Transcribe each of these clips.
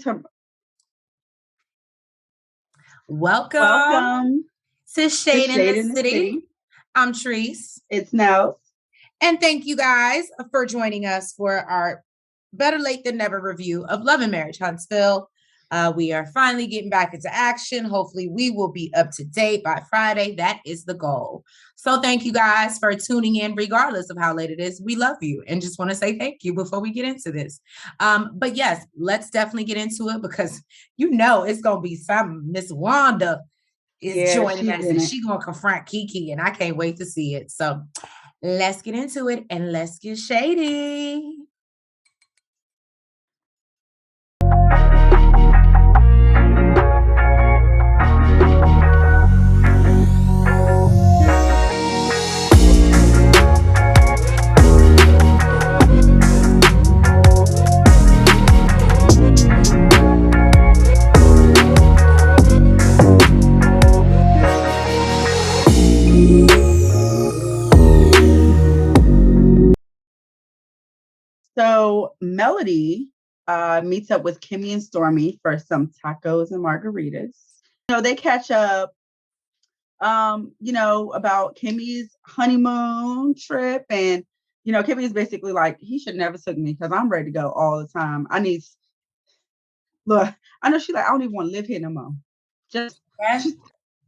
to Welcome to Shade in the City. City. I'm Treese. It's Nels. And thank you guys for joining us for our Better Late Than Never review of Love Marriage Huntsville. We are finally getting back into action. Hopefully we will be up to date by Friday. That is the goal. So thank you guys for tuning in regardless of how late it is. We love you and just want to say thank you before we get into this. But yes, let's definitely get into it because you know it's going to be some Miss Wanda is joining us and she's going to confront Keke and I can't wait to see it. So let's get into it and let's get shady. So Melody meets up with Kimmy and Stormy for some tacos and margaritas. They catch up, about Kimmy's honeymoon trip. And, Kimmy is basically like, he should never took me because I'm ready to go all the time. I know she's like, I don't even want to live here no more. Just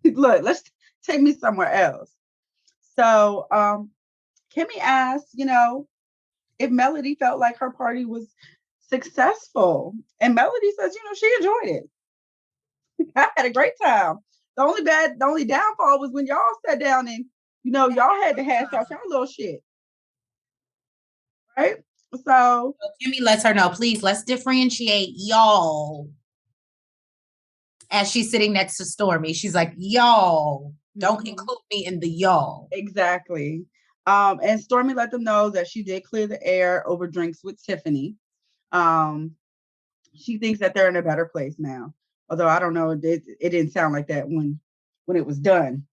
look, let's take me somewhere else. So Kimmy asked, if Melody felt like her party was successful. And Melody says, she enjoyed it. I had a great time. The only downfall was when y'all sat down and, y'all had to hash out y'all little shit. Right? So Kimmy lets her know, please, let's differentiate y'all. As she's sitting next to Stormy, she's like, y'all, don't include me in the y'all. Exactly. And Stormy let them know that she did clear the air over drinks with Tiffany. She thinks that they're in a better place now. Although I don't know, it didn't sound like that when it was done.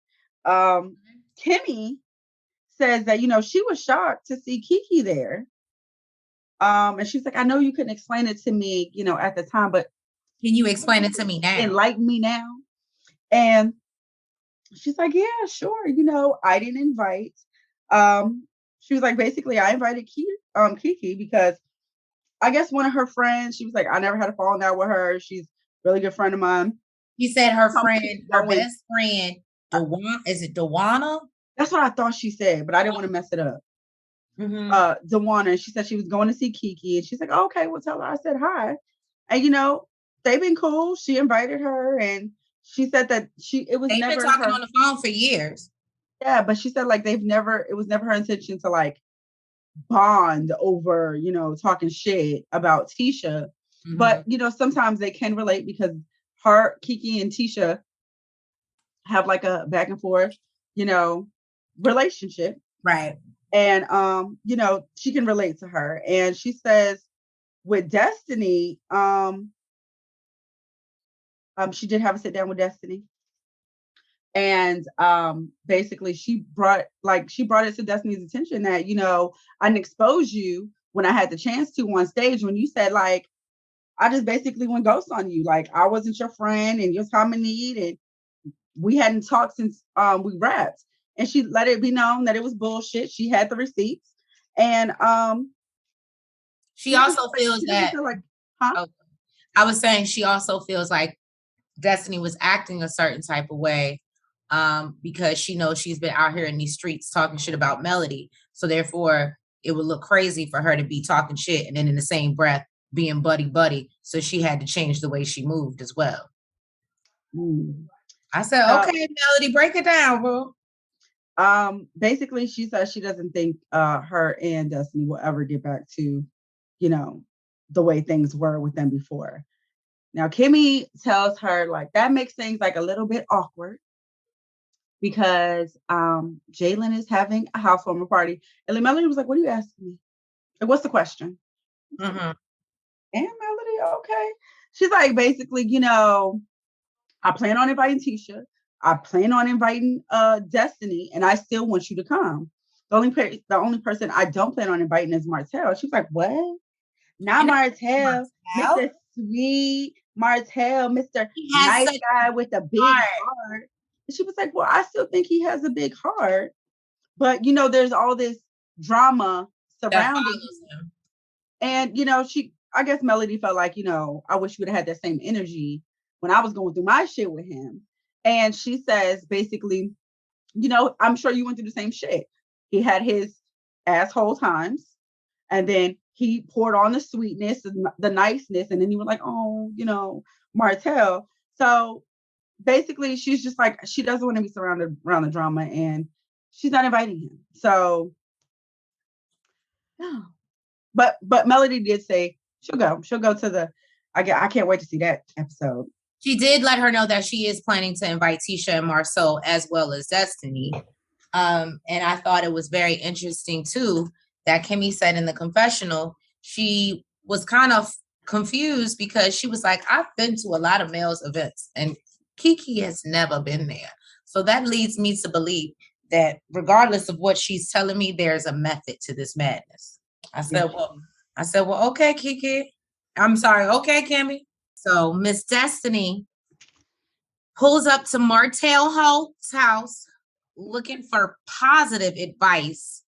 Kimmy says that, she was shocked to see Keke there. And she's like, I know you couldn't explain it to me, at the time, but can you explain it to me now? Enlighten me now. And she's like, yeah, sure. I didn't invite. She was like, basically, I invited Keke because I guess one of her friends, she was like, I never had a falling out with her. She's a really good friend of mine. You said her friend, her best friend, is it Dewana? That's what I thought she said, but I didn't want to mess it up. Dewana, she said she was going to see Keke, and she's like, oh, okay, well, tell her I said hi. And they've been cool. She invited her, and she said that they've been talking on the phone for years. Yeah, but she said like it was never her intention to like bond over, talking shit about Tisha. Mm-hmm. But, sometimes they can relate because Keke and Tisha have like a back and forth, relationship. Right. And, she can relate to her. And she says with Destiny, she did have a sit down with Destiny. And basically she brought it to Destiny's attention that, I didn't expose you when I had the chance to on stage when you said like, I just basically went ghost on you. Like I wasn't your friend and your time of need. And we hadn't talked since we rapped. And she let it be known that it was bullshit. She had the receipts. And she also feels that I was saying she also feels like Destiny was acting a certain type of way. Because she knows she's been out here in these streets talking shit about Melody. So therefore, it would look crazy for her to be talking shit and then in the same breath being buddy. So she had to change the way she moved as well. I said, okay, Melody, break it down, bro. Basically, she says she doesn't think her and Destiny will ever get back to, the way things were with them before. Now, Kimmy tells her like that makes things like a little bit awkward. Because Jalen is having a housewarming party. And Melody was like, what are you asking me? Like, what's the question? Mm-hmm. And Melody, okay. She's like, basically, I plan on inviting Tisha. I plan on inviting Destiny. And I still want you to come. The only person I don't plan on inviting is Martell. She's like, what? Not Martell. sweet Martell, Mr. He has Nice such guy with a big heart. And she was like, well, I still think he has a big heart. But, there's all this drama that surrounding follows him. And, I guess Melody felt like, I wish you would have had that same energy when I was going through my shit with him. And she says, basically, I'm sure you went through the same shit. He had his asshole times, and then he poured on the sweetness and the niceness, and then you were like, oh, Martell. So basically, she's just like, she doesn't want to be surrounded around the drama, and she's not inviting him. So, no. But Melody did say she'll go. She'll go to the. I can't wait to see that episode. She did let her know that she is planning to invite Tisha and Marcel as well as Destiny. And I thought it was very interesting too that Kimmy said in the confessional, she was kind of confused because she was like, I've been to a lot of males events and Keke has never been there. So that leads me to believe that regardless of what she's telling me, there's a method to this madness. I said, well, okay, Keke. I'm sorry. Okay, Kimmy. So Miss Destiny pulls up to Martell Holt's house looking for positive advice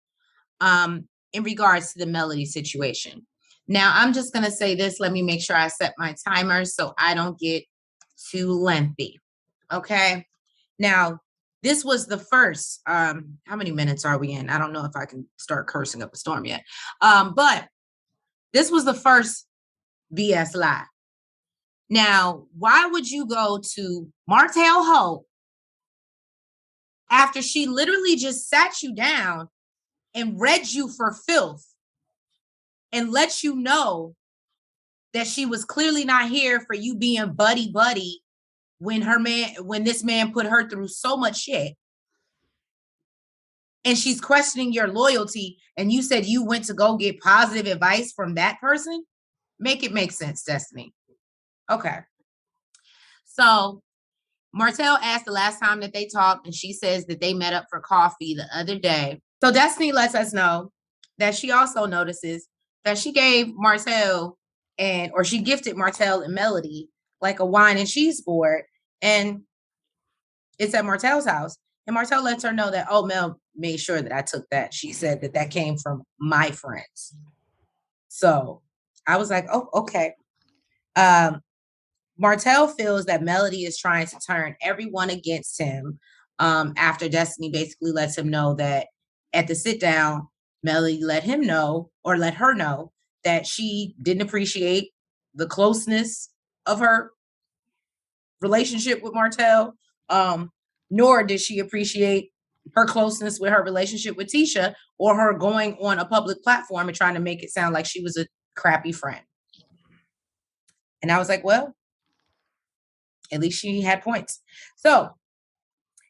in regards to the Melody situation. Now, I'm just going to say this. Let me make sure I set my timer so I don't get too lengthy. Okay. Now, this was the first, how many minutes are we in? I don't know if I can start cursing up a storm yet. But this was the first BS lie. Now, why would you go to Martell Holt after she literally just sat you down and read you for filth and let you know that she was clearly not here for you being buddy when this man put her through so much shit, and she's questioning your loyalty, and you said you went to go get positive advice from that person? Make it make sense, Destiny. Okay. So Martell asked the last time that they talked, and she says that they met up for coffee the other day. So Destiny lets us know that she also notices that she gave Martell or she gifted Martell and Melody like a wine and cheese board, and it's at Martell's house. And Martell lets her know that, oh, Mel made sure that I took that. She said that came from my friends. So I was like, oh, okay. Martell feels that Melody is trying to turn everyone against him after Destiny basically lets him know that at the sit down, Melody let her know that she didn't appreciate the closeness of her relationship with Martell, nor did she appreciate her closeness with her relationship with Tisha, or her going on a public platform and trying to make it sound like she was a crappy friend. And I was like, well, at least she had points. So,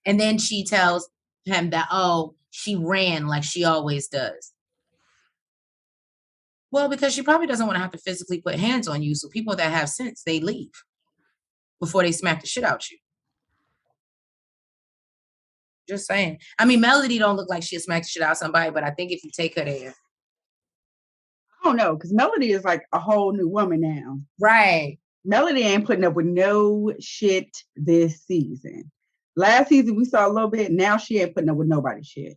and then she tells him that, oh, she ran like she always does. Well, because she probably doesn't want to have to physically put hands on you. So people that have sense, they leave before they smack the shit out you. Just saying. I mean, Melody don't look like she'll smack the shit out somebody, but I think if you take her there. I don't know, because Melody is like a whole new woman now. Right. Melody ain't putting up with no shit this season. Last season we saw a little bit. Now she ain't putting up with nobody's shit.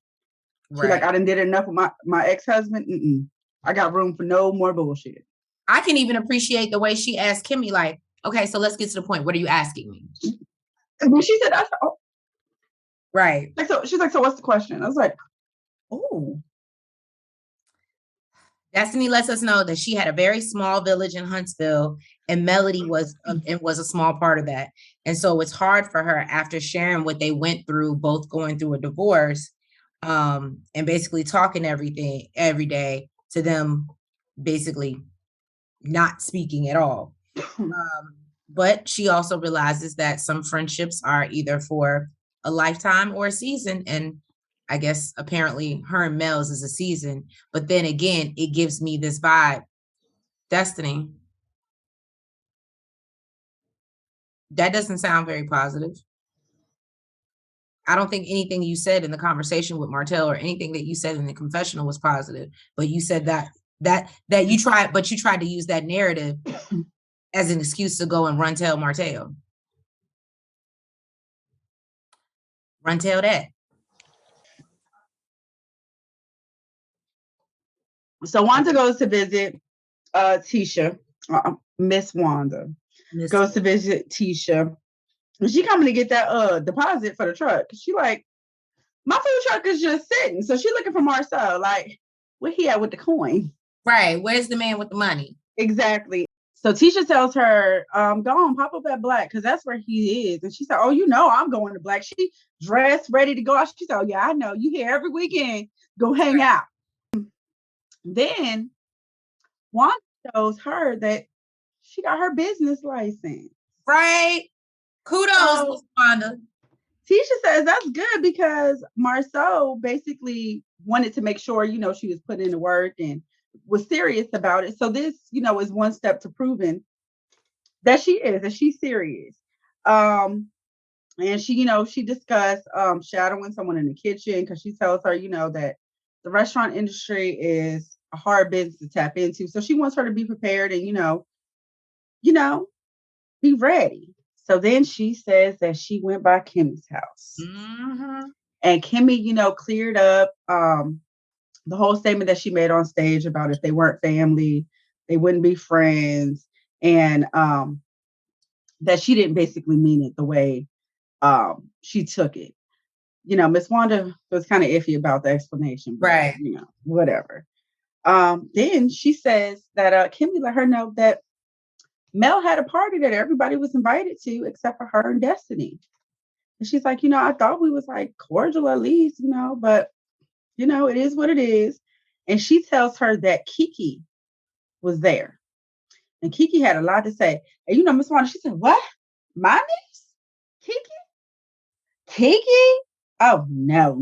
Right. She's like, I done did enough with my ex-husband. I got room for no more bullshit. I can even appreciate the way she asked Kimmy, like, okay, so let's get to the point. What are you asking me? And when she said that, oh. Right. Like, so she's like, so what's the question? I was like, oh. Destiny lets us know that she had a very small village in Huntsville, and Melody was a small part of that. And so it's hard for her after sharing what they went through, both going through a divorce, and basically talking every day to them, basically not speaking at all. But she also realizes that some friendships are either for a lifetime or a season, and I guess apparently her and Mel's is a season. But then again, it gives me this vibe. Destiny, that doesn't sound very positive. I don't think anything you said in the conversation with Martell or anything that you said in the confessional was positive. But you said that you tried to use that narrative as an excuse to go and run tell Martell. Run tell that. So Wanda goes to visit Tisha. Miss Wanda goes to visit Tisha. And she coming to get that deposit for the truck. She like, my food truck is just sitting. So she looking for Marcel. Like, where he at with the coin? Right. Where's the man with the money? Exactly. So Tisha tells her, go on, pop up at Black, because that's where he is. And she said, oh, you know, I'm going to Black. She dressed, ready to go out. She said, oh, yeah, I know. You here every weekend. Go hang out. Then Wanda shows her that she got her business license. Right. Kudos, Miss Wanda. Tisha says that's good because Marceau basically wanted to make sure, you know, she was putting in the work and was serious about it. So this, you know, is one step to proving that she's serious. And she, you know, she discussed shadowing someone in the kitchen because she tells her, you know, that the restaurant industry is a hard business to tap into. So she wants her to be prepared and, you know, be ready. So then she says that she went by Kimmy's house. Mm-hmm. And Kimmy, you know, cleared up the whole statement that she made on stage about if they weren't family, they wouldn't be friends. And that she didn't basically mean it the way she took it. You know, Miss Wanda was kind of iffy about the explanation, but, right? You know, whatever. Then she says that Kimmy let her know that Mel had a party that everybody was invited to except for her and Destiny. And she's like, you know, I thought we was like cordial at least, you know, but you know, it is what it is. And she tells her that Keke was there. And Keke had a lot to say. And you know, Miss Wanda, she said, what? My niece? Keke? Keke? Oh, no.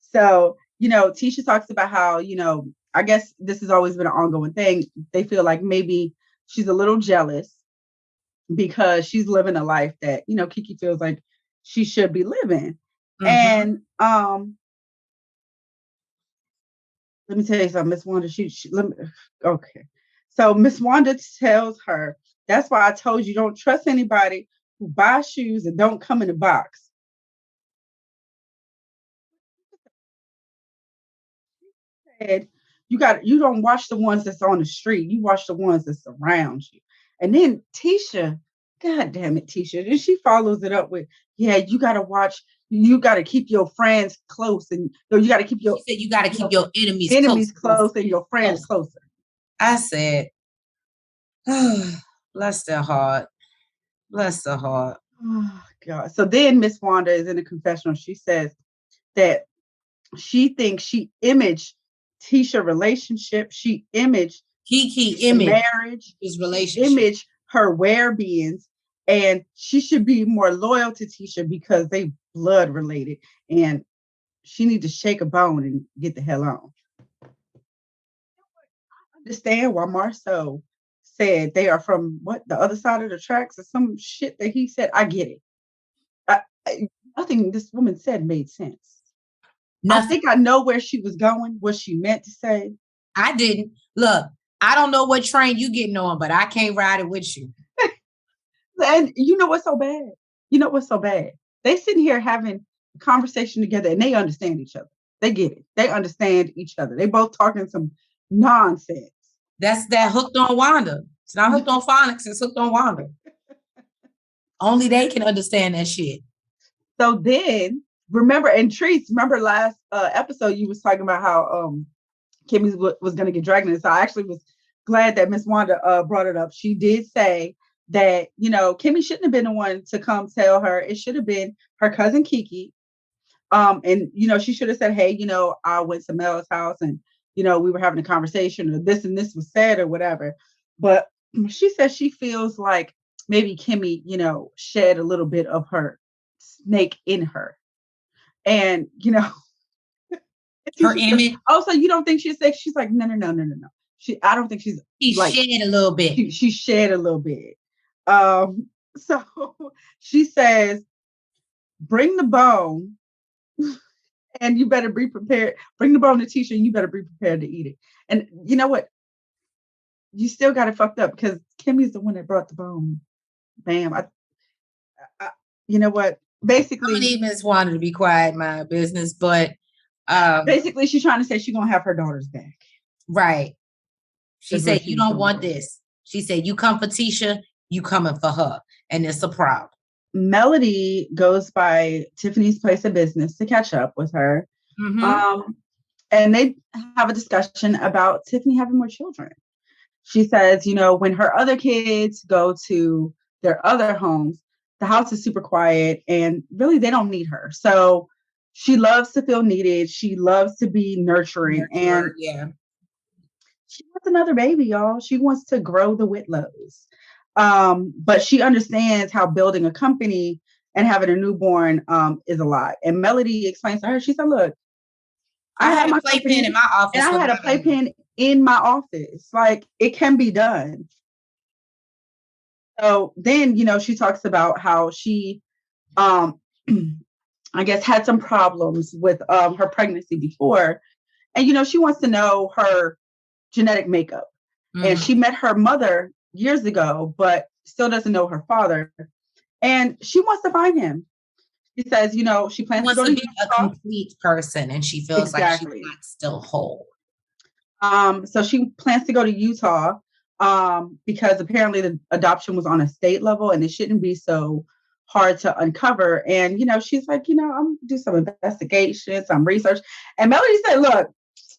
So, you know, Tisha talks about how, you know, I guess this has always been an ongoing thing. They feel like maybe she's a little jealous because she's living a life that, you know, Keke feels like she should be living. Mm-hmm. And let me tell you something, Miss Wanda, okay. So Miss Wanda tells her, that's why I told you don't trust anybody who buys shoes and don't come in a box. Said, you don't watch the ones that's on the street. You watch the ones that surround you. And then Tisha, God damn it, Tisha. Then she follows it up with, yeah, you got to keep your friends close. And you got to keep your, she said you got to keep your enemies close and your friends closer. I said, bless their heart. Bless their heart. Oh, God. So then Miss Wanda is in a confessional. She says that she thinks she imaged Tisha relationship. She imaged Keke marriage, his relationship, image her wear beings, and she should be more loyal to Tisha because they blood related, and she need to shake a bone and get the hell on. I understand why Marceau said they are from the other side of the tracks or some shit that he said. I get it. Nothing this woman said made sense. Nothing. I think I know where she was going, what she meant to say. I didn't. Look, I don't know what train you getting on, but I can't ride it with you. And you know what's so bad? They sitting here having a conversation together and they understand each other. They get it. They understand each other. They both talking some nonsense. That's that hooked on Wanda. It's not hooked on phonics. It's hooked on Wanda. Only they can understand that shit. So then, remember last episode you was talking about how Kimmy was going to get dragged in. So I actually was glad that Miss Wanda brought it up. She did say that, you know, Kimmy shouldn't have been the one to come tell her. It should have been her cousin Keke. And, you know, she should have said, hey, you know, I went to Mel's house and, you know, we were having a conversation or this and this was said or whatever. But she says she feels like maybe Kimmy, you know, shed a little bit of her snake in her. And, you know, her image. Oh, so you don't think she's sick? She's like, no. I don't think she's. She like, shed a little bit. She shed a little bit. So she says, bring the bone, and you better be prepared. Bring the bone to Tisha, and you better be prepared to eat it. And you know what? you still got it fucked up because Kimmy's the one that brought the bone. Bam. You know what? I'm gonna Basically, need Miss Wanda to be quiet, my business, but she's trying to say she's gonna have her daughters back. right. She That's said, what she you was don't doing. want this. She said, you come for Tisha, you coming for her. And it's a problem. Melody goes by Tiffany's place of business to catch up with her. And they have a discussion about Tiffany having more children. She says, you know, when her other kids go to their other homes, the house is super quiet and really they don't need her. So she loves to feel needed. She loves to be nurturing. And yeah, she wants another baby, y'all. She wants to grow the Whitlows. But she understands how building a company and having a newborn is a lot. And Melody explains to her, she said, look, I had a playpen in my office. And I had a playpen in my office. Like, it can be done. So then, you know, she talks about how she, I guess, had some problems with her pregnancy before. And, you know, she wants to know her genetic makeup. And she met her mother years ago, but still doesn't know her father. And she wants to find him. She says, you know, she plans to go to be a complete person, and she feels like she's not still whole. So she plans to go to Utah because apparently the adoption was on a state level and it shouldn't be so hard to uncover. And, you know, she's like, you know, I'm going to do some investigation, some research. And Melody said, look,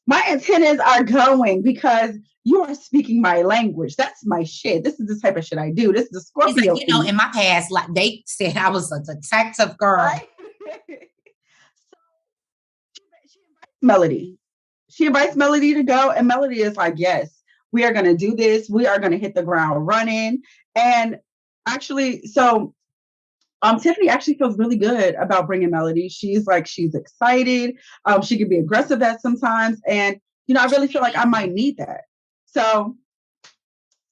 my antennas are going because you are speaking my language. That's my shit. This is the type of shit I do. This is the Scorpio. Like, you know, in my past, like they said I was a detective girl. Right? So she invites Melody. She invites Melody to go, and Melody is like, yes, we are going to do this. We are going to hit the ground running. And actually, so Tiffany actually feels really good about bringing Melody. She's excited. She can be aggressive at sometimes. And, you know, I really feel like I might need that. So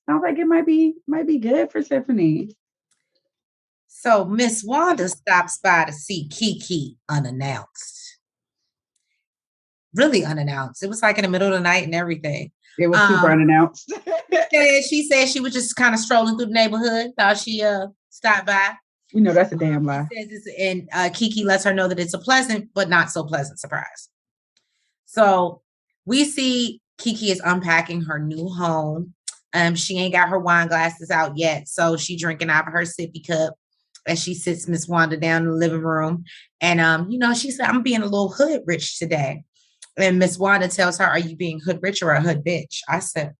sounds like it might be good for Tiffany. So Miss Wanda stops by to see Keke unannounced. Really unannounced. It was like in the middle of the night and everything. It was super unannounced. She said she was just kind of strolling through the neighborhood. Thought she stopped by. You know, that's a damn lie. And Keke lets her know that it's a pleasant but not so pleasant surprise. So we see Keke is unpacking her new home. She ain't got her wine glasses out yet, so she drinking out of her sippy cup as she sits Miss Wanda down in the living room. And you know, she said, I'm being a little hood rich today. And Miss Wanda tells her, are you being hood rich or a hood bitch? I said,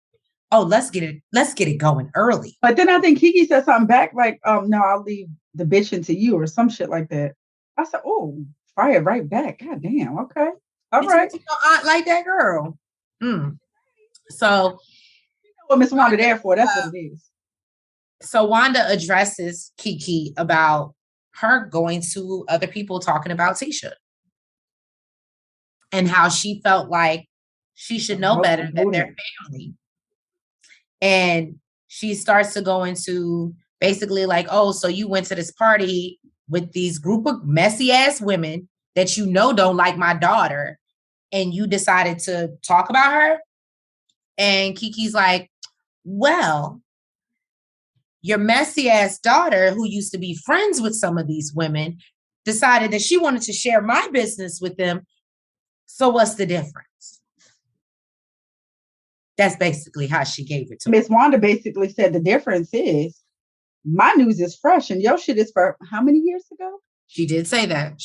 oh, let's get it going early. But then I think Keke said something back like, no, I'll leave the bitch into you or some shit like that. I said, oh, fire right back. God damn. Okay. All right. You know, aunt like that girl. So you know what Miss Wanda there for? That's what it is. So Wanda addresses Keke about her going to other people talking about Tisha and how she felt like she should know better than their family. And she starts to go into basically like, oh, so you went to this party with these group of messy ass women that you know don't like my daughter, and you decided to talk about her? And Keke's like, well, your messy ass daughter, who used to be friends with some of these women, decided that she wanted to share my business with them. So what's the difference? That's basically how she gave it to Miss Wanda basically said the difference is my news is fresh and your shit is for how many years ago? She did say that.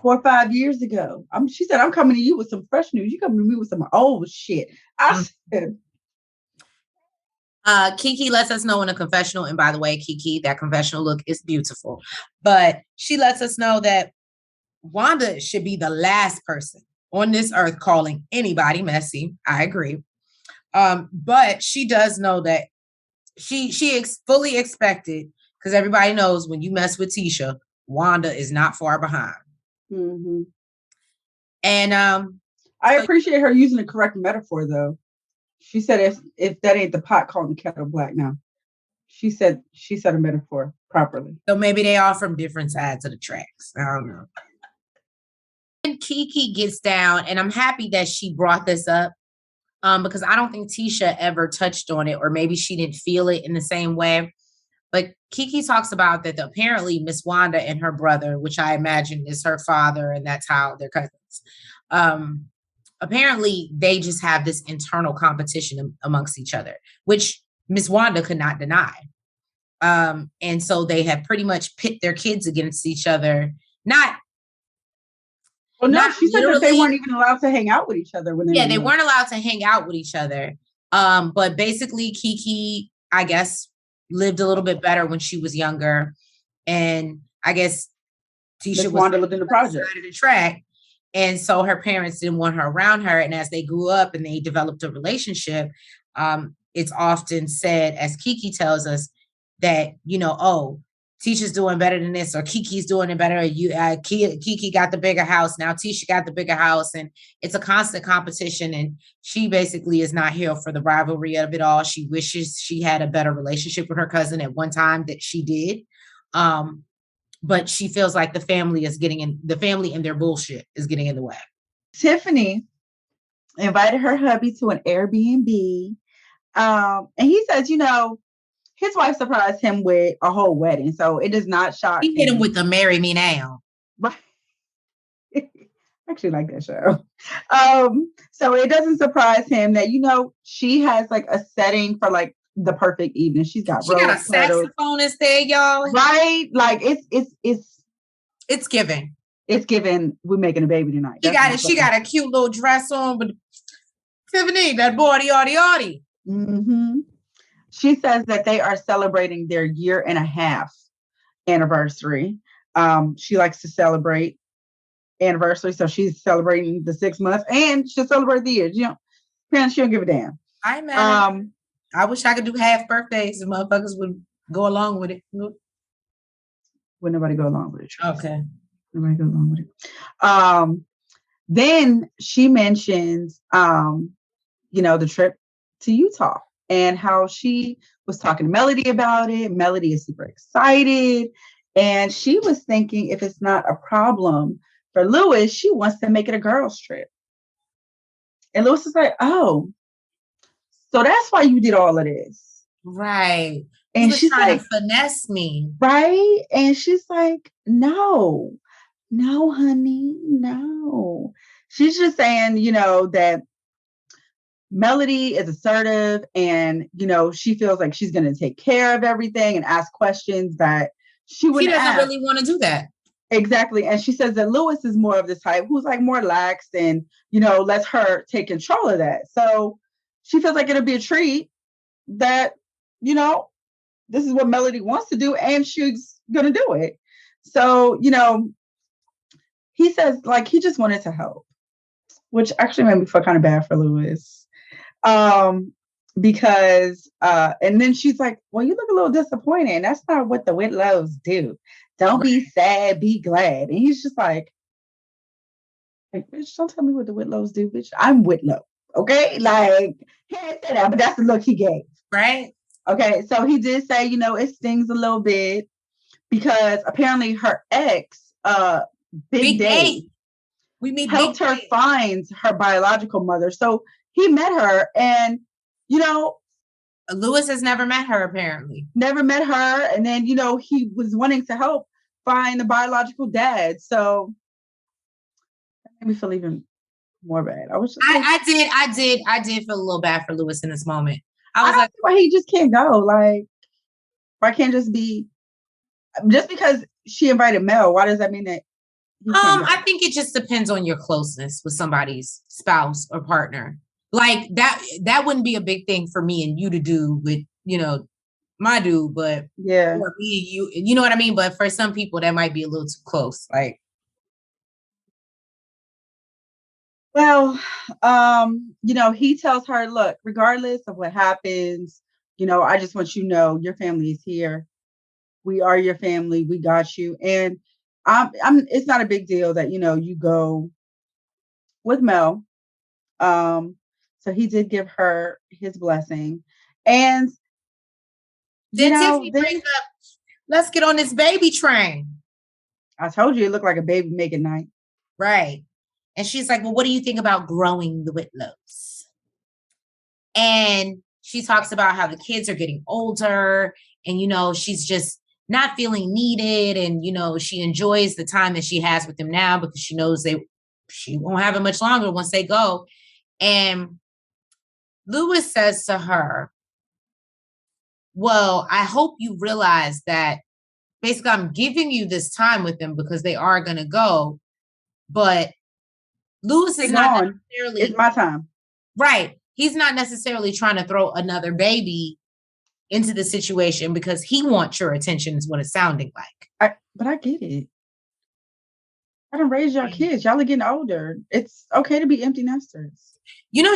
4 or 5 years ago. She said, I'm coming to you with some fresh news. You coming to me with some old shit. I said, Keke lets us know in a confessional, and by the way, Keke, that confessional look is beautiful. But she lets us know that Wanda should be the last person on this earth calling anybody messy. I agree. But she does know that she fully expected, because everybody knows when you mess with Tisha, Wanda is not far behind. Mm-hmm. And I appreciate her using the correct metaphor, though. She said, if that ain't the pot calling the kettle black now. She said a metaphor properly. So maybe they are from different sides of the tracks. I don't know. And Keke gets down, and I'm happy that she brought this up, because I don't think Tisha ever touched on it, or maybe she didn't feel it in the same way. But Keke talks about that apparently Miss Wanda and her brother, which I imagine is her father, and that's how they're cousins. Apparently, they just have this internal competition amongst each other, which Miss Wanda could not deny. And so they have pretty much pit their kids against each other. Well, no, she said that they weren't even allowed to hang out with each other when they weren't allowed to hang out with each other. But basically, Keke, I guess, lived a little bit better when she was younger, and I guess Tisha Wanda lived in the project of the track, and so her parents didn't want her around her. And as they grew up and they developed a relationship, it's often said, as Keke tells us, that Tisha's doing better than this, or Keke's doing it better. Keke got the bigger house. Now Tisha got the bigger house. And it's a constant competition. And she basically is not here for the rivalry of it all. She wishes she had a better relationship with her cousin at one time that she did. But she feels like the family and their bullshit is getting in the way. Tiffany invited her hubby to an Airbnb. And he says, his wife surprised him with a whole wedding, so it does not shock him. He hit him with the "Marry Me Now." Right. I actually like that show. So it doesn't surprise him that, she has like a setting for like the perfect evening. She got a saxophonist there, y'all. Right? Like it's giving. It's giving. We're making a baby tonight. She got a cute little dress on, but Tiffany, that body, arty. Mm-hmm. She says that they are celebrating their 1.5-year anniversary. She likes to celebrate anniversary, so she's celebrating the 6 months, and she'll celebrate the years. Parents, she don't give a damn. I wish I could do half birthdays and motherfuckers would go along with it. Would nobody go along with it? Okay. Nobody go along with it. Then she mentions, the trip to Utah and how she was talking to Melody about it. Melody is super excited. And she was thinking, if it's not a problem for Louis, she wants to make it a girls' trip. And Louis is like, oh, so that's why you did all of this. Right. And she's trying like, to finesse me. Right. And she's like, no, honey, no. She's just saying, that Melody is assertive and, she feels like she's going to take care of everything and ask questions that she doesn't really want to do that. Exactly. And she says that Louis is more of this type who's like more laxed and, lets her take control of that. So she feels like it'll be a treat that, this is what Melody wants to do and she's going to do it. So, he says like he just wanted to help, which actually made me feel kind of bad for Louis. Because and then she's like, well, you look a little disappointed. And that's not what the Whitlows do. Don't be sad, be glad. And he's just like, bitch, don't tell me what the Whitlows do, bitch. I'm Whitlow. Okay. Like, he didn't say that, but that's the look he gave. Right. Okay. So he did say, it stings a little bit because apparently her ex, Big Day, helped her find her biological mother. So he met her and, Louis has never met her, apparently. Never met her. And then, he was wanting to help find the biological dad. So that made me feel even more bad. I was just I did feel a little bad for Louis in this moment. I was like, why he just can't go? Like, why can't just because she invited Mel, why does that mean that I think it just depends on your closeness with somebody's spouse or partner. Like that wouldn't be a big thing for me and you to do with, my dude, but yeah, for me, you know what I mean? But for some people that might be a little too close. Like, well, he tells her, look, regardless of what happens, I just want you to know your family is here. We are your family. We got you. And it's not a big deal that, you go with Mel. So he did give her his blessing. And then Tiffany brings up, let's get on this baby train. I told you it looked like a baby making night. Right. And she's like, well, what do you think about growing the Whitlows? And she talks about how the kids are getting older and, she's just not feeling needed. And, she enjoys the time that she has with them now because she knows she won't have it much longer once they go. And Louis says to her, well, I hope you realize that basically I'm giving you this time with them because they are going to go. But Louis is not necessarily... It's my time. Right. He's not necessarily trying to throw another baby into the situation because he wants your attention is what it's sounding like. But I get it. I don't raise your kids. Y'all are getting older. It's okay to be empty nesters.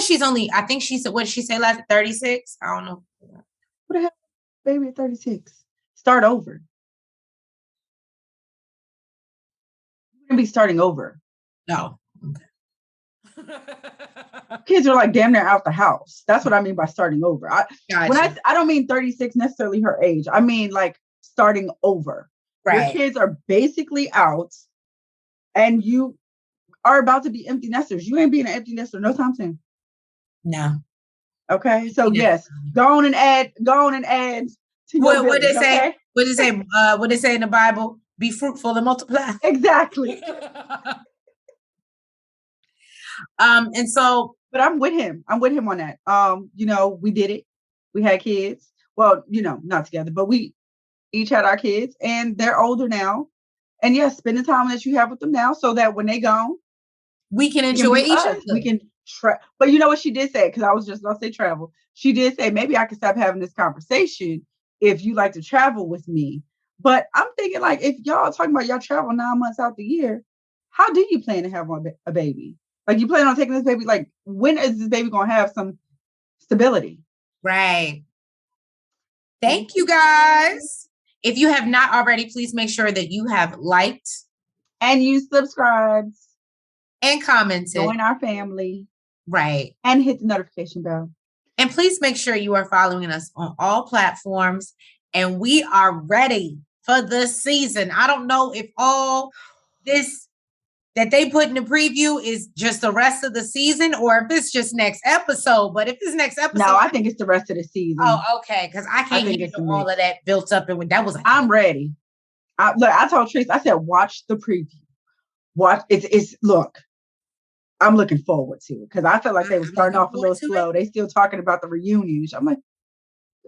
She's only, I think she said, what did she say last? 36? I don't know. What the hell, baby at 36? Start over. You're going to be starting over. No. Okay. Kids are like damn near out the house. That's what I mean by starting over. I don't mean 36 necessarily her age. I mean like starting over. Right. Your kids are basically out and you are about to be empty nesters. You ain't being an empty nester no time soon. No. Okay. So yes, go on and add to your what they say? Okay? What they say in the Bible? Be fruitful and multiply. Exactly. And so, but I'm with him on that. We did it. We had kids. Well, not together, but we each had our kids and they're older now. And yes, spend the time that you have with them now so that when they gone, we can enjoy each other. We can but you know what she did say? Because I was just going to say travel. She did say, maybe I could stop having this conversation if you like to travel with me. But I'm thinking like, if y'all talking about y'all travel 9 months out the year, how do you plan to have a baby? Like you plan on taking this baby, like when is this baby going to have some stability? Right. Thank you guys. If you have not already, please make sure that you have liked and you subscribed and commented. Join our family. Right. And hit the notification bell. And please make sure you are following us on all platforms. And we are ready for the season. I don't know if all this that they put in the preview is just the rest of the season or if it's just next episode. But if it's next episode. No, I think it's the rest of the season. Oh, okay. Because I can't handle all of that built up. And that was I'm ready. I told Trace, I said, watch the preview. Look, I'm looking forward to it because I felt like they were starting off a little slow. They still talking about the reunion. I'm like,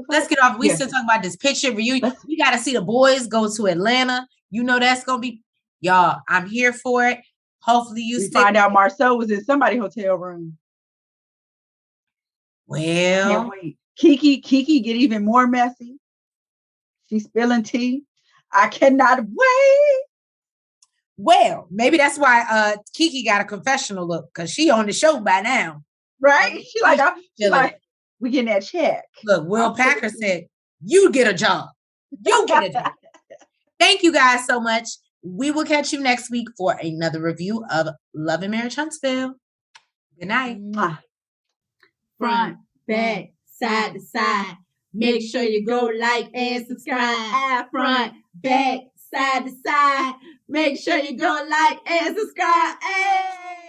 let's get off. We still talking about this picture reunion. We got to see the boys go to Atlanta. That's going to be, y'all, I'm here for it. Hopefully we find out Marcel was in somebody's hotel room. Well, can't wait. Keke get even more messy. She's spilling tea. I cannot wait. Well, maybe that's why Keke got a confessional look because she on the show by now. Right? She like, we getting that check. Look, Will Packer said, you get a job. You get a job. Thank you guys so much. We will catch you next week for another review of Love and Marriage Huntsville. Good night. Front, back, side to side. Make sure you go like and subscribe. Front, back, side to side. Make sure you go like and subscribe. Hey!